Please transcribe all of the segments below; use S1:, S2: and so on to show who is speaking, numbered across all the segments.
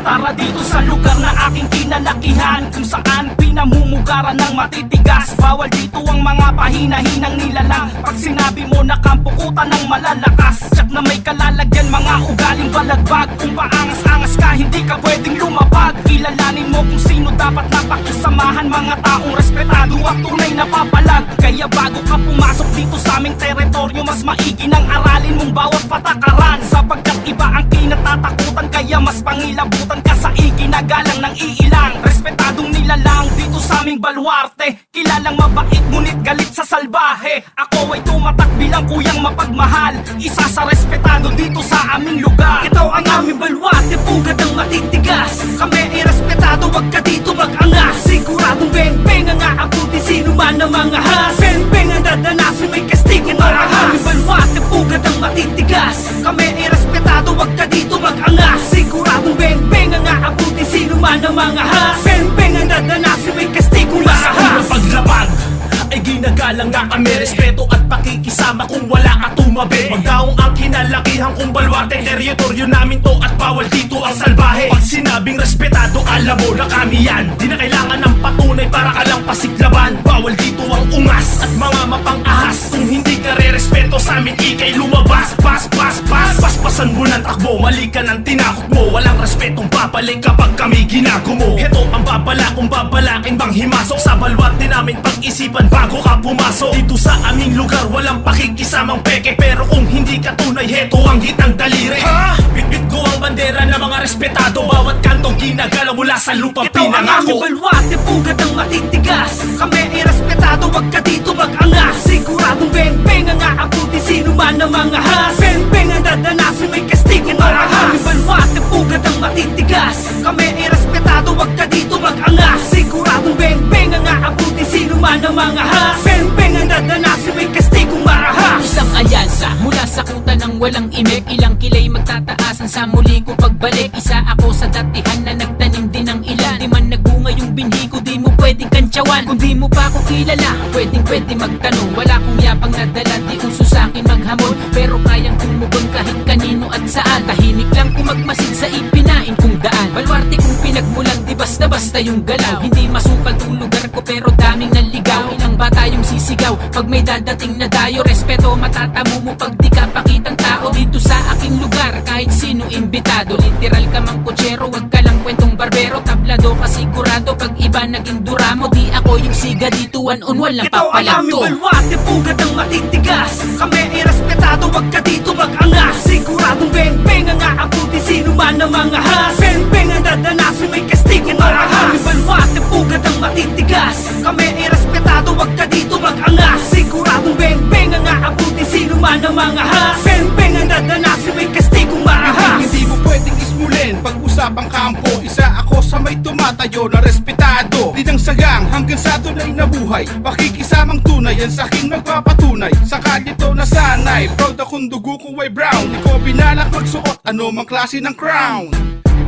S1: Tara dito sa lugar na aking kinalakihan, kung saan pinamumugaran ng matitigas. Bawal dito ang mga pahina-hinang nilalang. Pag sinabi mo na kampukutan ng malalakas, tsak na may kalalagyan, mga ugaling balagbag. Kung paangas-angas ka, hindi ka pwedeng lumapag. Kilalanin mo kung sino dapat napakisamahan, mga taong respetado at tunay na papalag. Kaya bago ka pumasok dito sa aming teritoryo, mas maigi nang aralin mong bawat patakaran, sapagkat iba ang kinatatakutan. Kaya mas pangilabutan ka sa iginagalang ng iilang respetadong nilalang dito sa aming baluarte. Kilalang mabait ngunit galit sa salbahe. Ako ay tumatak bilang kuyang mapagmahal, isa sa respetado dito sa aming lugar. Ito ang aming baluarte, pugad ng matitigas. Kami ay respetado, wag ka dito mag-angas. Siguradong beng-beng ang aabuti, sino man ang mga has. Beng-beng ang dadanasin, may kastigo na ahas. Aming baluarte, pugad ng matitigas. Kami ay respetado, wag ka dito mag-angas. Siguradong beng-beng ang aabuti, sino man ang mga has. Beng-beng ang dadanasin, may kastigo na ahas.
S2: Paglabag ay ginagalang na kami, respeto at pakikisama kung wala ka tumabi. Magdaong ang kinalakihan kong baluarte, teritoryo namin to at bawal dito ang salbahe. Pag sinabing respetado, alam mo na kami yan. Di na kailangan ng patunay para ka lang pasiglaban. Bawal dito ang ungas at mga mapang-ahas. Kung hindi ka re-respeto sa amin, ikay lumabas. Paspasan mo ng takbo, mali ka ng tinakot mo. Walang respetong babalik kapag kami ginagumo. Heto ang babala kung babalakin bang himasok sa baluarte namin, pag-isipan bago ka pumasok. Dito sa aming lugar walang pakikisamang peke, pero kung hindi ka tunay, heto ang hitang daliri. Bitbit ko ang bandera ng mga respetado, bawat kanto ginagalaw mula sa lupang
S1: pinangako. Ito ang aming baluarte, pugad ng matitigas. Kami ay respetado, wag ka dito mag-angas. Siguradong beng-beng ang aabuti, sino man ang mga has. Beng-beng ang dadanasin, may kastigo na ahas. Aming baluarte, pugad ng matitigas. Kami ay respetado, wag ka dito mag-angas. Siguradong beng-beng ang aabuti, sino man ang mga has. Beng-beng ang dadanasin, may kastigong marahas.
S3: Isang alyansa mula sa kuta ng walang imik, ilang kilay magtataasan sa muli ko pagbalik. Isa ako sa datihan na nagtanim din ng ilan. Di man nagbunga yung binhi ko, di mo pwedeng kantsawan. Kung di mo pa ako kilala, pwedeng magtanong. Wala kong yapang nadala, di uso sa'kin maghamon, pero kayang tumugon kahit kanino at saan. Tahimik lang kung magmasid sa ipinain kong daan. Baluarte kung pinagmulan, di basta-basta yung galaw. Hindi masukal tong lugar ko, pero daming naligaw. Ilang bata yung sisigaw pag may dadating na dayo. Respeto matatamo mo pag di ka pakitang tao dito sa aking lugar, kahit sino imbitado. Literal ka mang kutsero, wag ka lang kwentong barbero. Tablado ka sigurado pag iba naging duramo. Di ako yung siga dito, one-on-one lang papalagto.
S1: Ito ang aming baluarte, pugad ng matitigas. Kami ay respetado, wag ka dito mag-angas. Siguradong beng-beng ang aabuti, sino man ang mga has. Beng-beng ang dadanasin, may kastigo na ahas. Aming baluarte, pugad ng matitigas. Kami ay respetado, wag ka dito mag-angas. Siguradong beng-beng ang aabuti, sino man ang mga has. Beng-beng ang dadanasin, may kastigong marahas.
S4: Hindi mo pwedeng ismulin pag-usapang kampo. Isa ako sa may tumatayo na respetado. Di nang sagang hanggang sa tunay na buhay, pakikisamang tunay yan sa aking nagpapatunay. Sa kalye to nasanay, proud akong dugo kong way brown. Di ko binalak magsuot ano mang klase ng crown.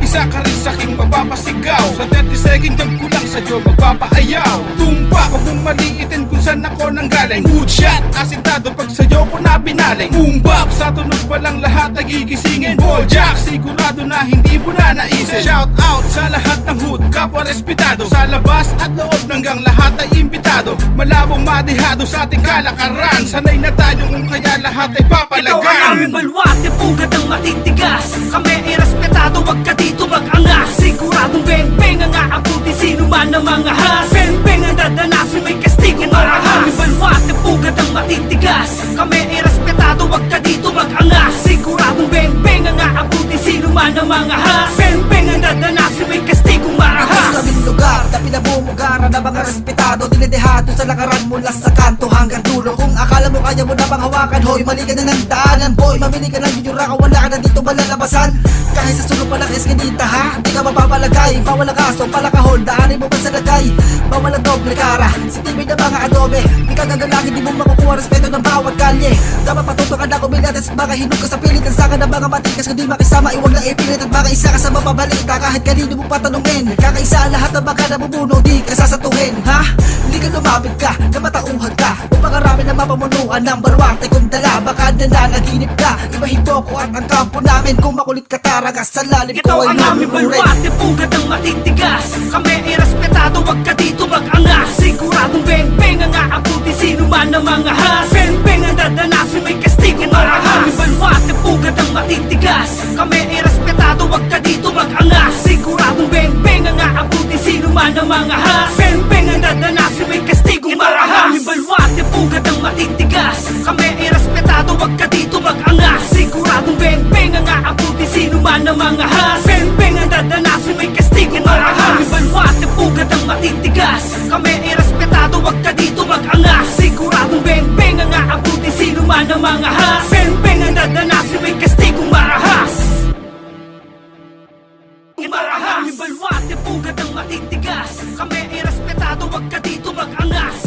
S4: Isa ka rin sa aking magpapasigaw. Sa 30 second jump ko lang sa'yo magpapaayaw. Tumpa, huwag mong maliitin kung saan ako nanggaling. Good shot, asintado pag sa'yo ko na binaling. Boom bap, sa tunog pa lang lahat nagigisingin. Ball jack, sigurado na hindi mo na naisip. Shout out sa lahat ng hood, kapwa respetado. Sa labas at loob hanggang lahat ay imbitado. Malabong madihado sa ating kalakaran. Sanay na tayo kung kaya lahat ay papalagan.
S1: Ito ang aming baluarte, pugad ng matitigas. Kami ay respetado, wag ka dito mag-angas. Siguradong beng-beng ang aabuti, sino man ang mga has. Beng-beng ang dadanasin, may kastigo na ahas. Aming baluarte, pugad ng matitigas. Kami ay respetado, wag ka dito mag-angas. Siguradong beng-beng ang aabuti, sino man ang mga has. Beng-beng ang dadanasin, may kastigong marahas.
S5: Sa aming lugar na pinamumugaran ng mga respetado, dinidehado sa lakaran mula sa kanto hanggang dulo. Kung akala mo kaya mo na bang hawakan, hoy, mali ka na ng daanan, boy. Mamili ka ng yuyura ka, wala ka na dito malalabasan. Kahit sa sulong pa ng eskinita, ha? Di ka mapapalagay, bawal ang kaso, palakahol. Daanin mo pa sa lagay, bawal ang doble kara. Si TV na mga adobe, di ka gagalangin, di mo makukuha respeto ng bawat kalye. Dapat patuto ka na kumili Pilates at mga hinog ka sa pilit ang saka ng mga matikas. Kung di makisama, iwag lang ipilit at baka isa ka sa mapabalita. Kahit kanino mo patanungin, kakaisa ang lahat ng mga nabubuno, di ka sasatuhin. Ha? Hindi ka lumapit ka, na matauhag ka, o pangarami na mapamunuan ng barwate kung dala. Baka nananaginip ka, ibahin ko at ang kampo namin. Kung makulit ka taragas, sa lalim
S1: Ito
S5: ko ay
S1: ang aming
S5: mamunurin.
S1: balwate, pugad ng matitigas. Kami ay respetado, wag ka dito mag-angas. Siguradong beng-beng ang aabuti, sino man ang mga has. Beng-beng ang dadanasin, may kastigo marahas. Aming balwate, pugad ng matitigas. Kami ay respetado, wag ka dito mag-angas. Siguradong beng-beng ang aabuti, sino man ang mga has. Beng-beng ang dadanasin, may kastigo marahas. Aming balwate, pugad ng matitigas. Kami ay respetado, wag ka dito mag-angas. Siguradong beng-beng ang aabuti, sino man ang mga has. Beng-beng ang dadanasin, may kastigo marahas. Aming balwate, pugad ng matitigas. Kami ay respetado, wag ka dito mag-angas. Siguradong beng-beng ang aabuti, sino man ang mga has. Beng-beng ang dadanasin, may kastigong marahas. Marahas. Aming balwate, pugad ng matitigas. Kami ay respetado, wag ka dito mag-angas.